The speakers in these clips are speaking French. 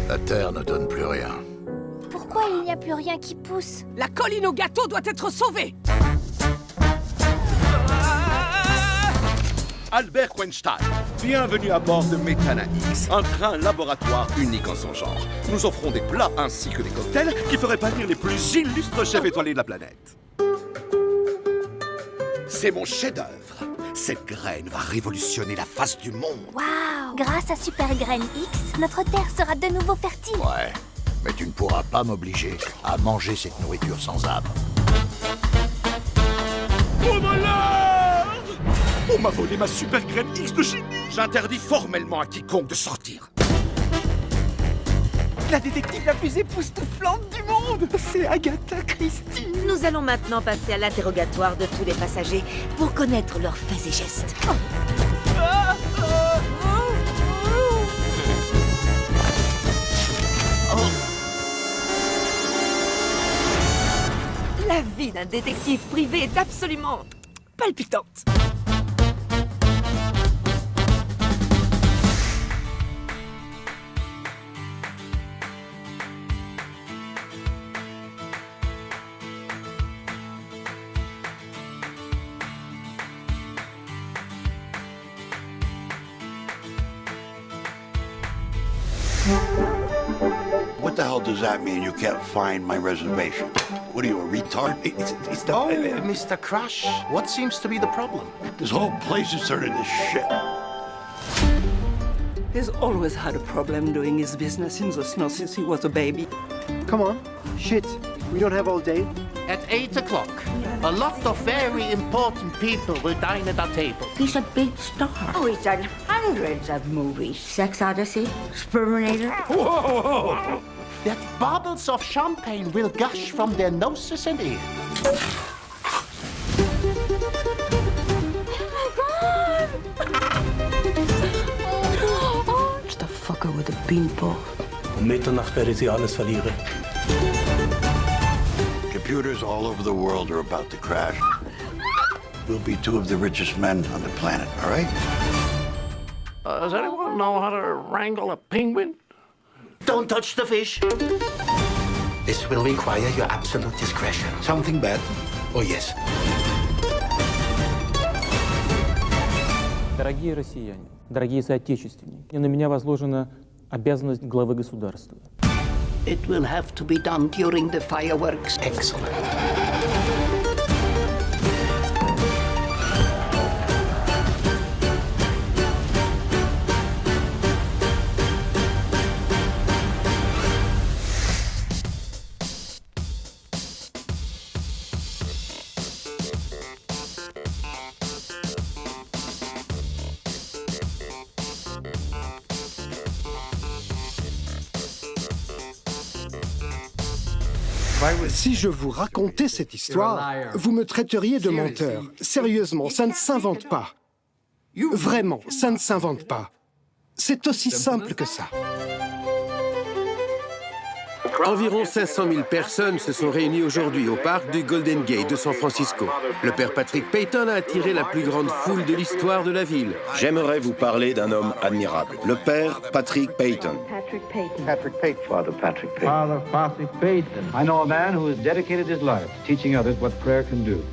La Terre ne donne plus rien. Pourquoi il n'y a plus rien qui pousse? La colline au gâteau doit être sauvée! Albert Weinstein, bienvenue à bord de Méthana X, un train laboratoire unique en son genre. Nous offrons des plats ainsi que des cocktails qui feraient pâlir les plus illustres chefs étoilés de la planète. C'est mon chef-d'œuvre. Cette graine va révolutionner la face du monde. Waouh! Grâce à Super Grain X, notre terre sera de nouveau fertile. Ouais, mais tu ne pourras pas m'obliger à manger cette nourriture sans âme. Au voleur! On m'a volé ma super graine X de génie. J'interdis formellement à quiconque de sortir. La détective la plus époustouflante du monde! C'est Agatha Christie! Nous allons maintenant passer à l'interrogatoire de tous les passagers pour connaître leurs faits et gestes. La vie d'un détective privé est absolument palpitante. What the hell does that mean? You can't find my reservation? What are you, a retard? It's the... Mr. Crash, what seems to be the problem? This whole place is turning to shit. He's always had a problem doing his business in the snow since he was a baby. Come on. Shit. We don't have all day. At 8 o'clock, a lot of very important people will dine at our table. He's a big star. Oh, he's done hundreds of movies. Sex Odyssey, Sperminator. Whoa! That bottles of champagne will gush from their noses and ears. Just a fucker with a beanpole. Um Mitternacht werde sie alles verlieren. Computers all over the world are about to crash. We'll be two of the richest men on the planet, all right? Does anyone know how to wrangle a penguin? Don't touch the fish. This will require your absolute discretion. Something bad? Oh, yes. Дорогие россияне, дорогие соотечественники, на меня возложена обязанность главы государства. It will have to be done during the fireworks. Excellent. Si je vous racontais cette histoire, vous me traiteriez de menteur. Sérieusement, ça ne s'invente pas. Vraiment, ça ne s'invente pas. C'est aussi simple que ça. Environ 500 000 personnes se sont réunies aujourd'hui au parc du Golden Gate de San Francisco. Le père Patrick Peyton a attiré la plus grande foule de l'histoire de la ville. J'aimerais vous parler d'un homme admirable, le père Patrick Peyton. Patrick Peyton. Father Patrick Peyton. Father Patrick Peyton. I know a man who has dedicated his life to teaching others what prayer can do.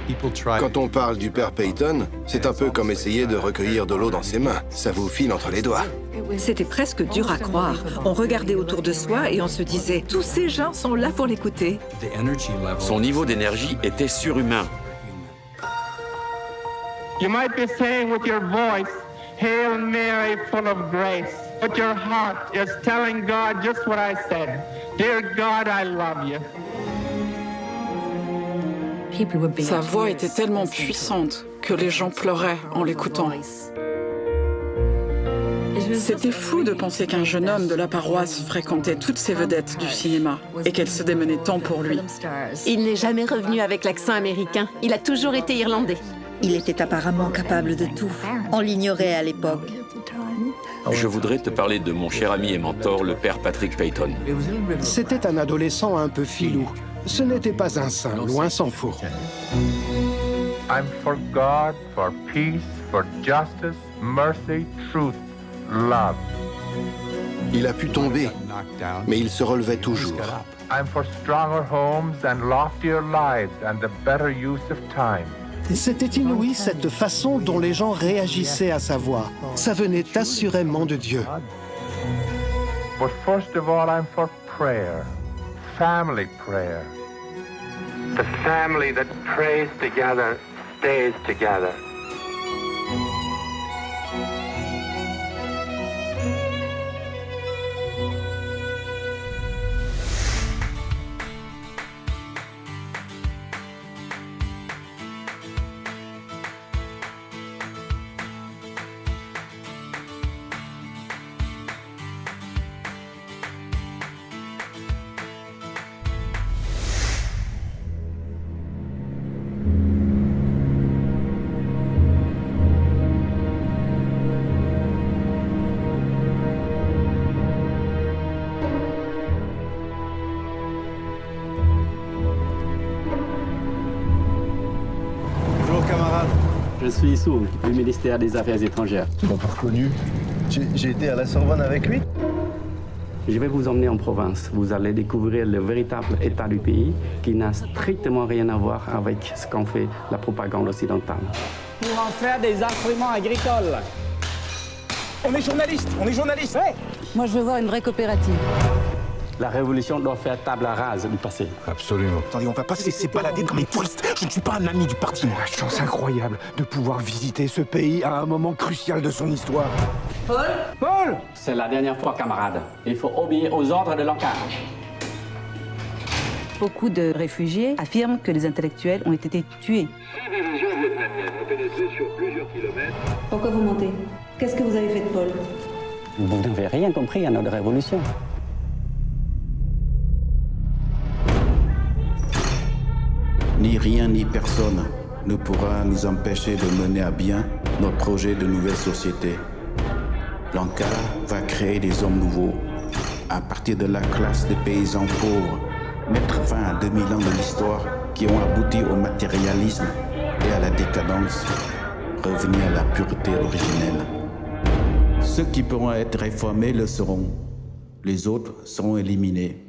Quand on parle du père Peyton, c'est un peu comme essayer de recueillir de l'eau dans ses mains. Ça vous file entre les doigts. C'était presque dur à croire. On regardait autour de soi et on se disait, tous ces gens sont là pour l'écouter. Son niveau d'énergie était surhumain. You might be saying with your voice, Hail Mary, full of grace. But your heart is telling God just what I said. Dear God, I love you. Sa voix était tellement puissante que les gens pleuraient en l'écoutant. C'était fou de penser qu'un jeune homme de la paroisse fréquentait toutes ces vedettes du cinéma et qu'elle se démenait tant pour lui. Il n'est jamais revenu avec l'accent américain. Il a toujours été irlandais. Il était apparemment capable de tout. On l'ignorait à l'époque. Je voudrais te parler de mon cher ami et mentor, le père Patrick Peyton. C'était un adolescent un peu filou. Ce n'était pas un saint, loin s'en faut. I'm for God, for peace, for justice, mercy, truth, love. Il a pu tomber, mais il se relevait toujours. I'm for stronger homes and loftier lives and the better use of time. C'était inouï cette façon dont les gens réagissaient à sa voix. Ça venait assurément de Dieu. But first of all, I'm for prayer. Family prayer. The family that prays together stays together. Je suis Soum, du ministère des Affaires étrangères. Tu m'as pas reconnu. J'ai été à la Sorbonne avec lui. Je vais vous emmener en province. Vous allez découvrir le véritable état du pays qui n'a strictement rien à voir avec ce qu'en fait la propagande occidentale. Pour en faire des instruments agricoles. On est journaliste, ouais. Moi, je veux voir une vraie coopérative. La révolution doit faire table rase du passé. Absolument. Attendez, on va pas se laisser balader comme des touristes. Je ne suis pas un ami du parti. La chance incroyable de pouvoir visiter ce pays à un moment crucial de son histoire. Paul! C'est la dernière fois, camarade. Il faut obéir aux ordres de l'encart. Beaucoup de réfugiés affirment que les intellectuels ont été tués. 6 divisions vietnamiennes ont pénétré sur plusieurs kilomètres. Pourquoi vous mentez? Qu'est-ce que vous avez fait de Paul? Vous n'avez rien compris à notre révolution. Ni rien ni personne ne pourra nous empêcher de mener à bien notre projet de nouvelle société. L'Ankara va créer des hommes nouveaux, à partir de la classe des paysans pauvres, mettre fin à 2000 ans de l'histoire qui ont abouti au matérialisme et à la décadence, revenir à la pureté originelle. Ceux qui pourront être réformés le seront, les autres seront éliminés.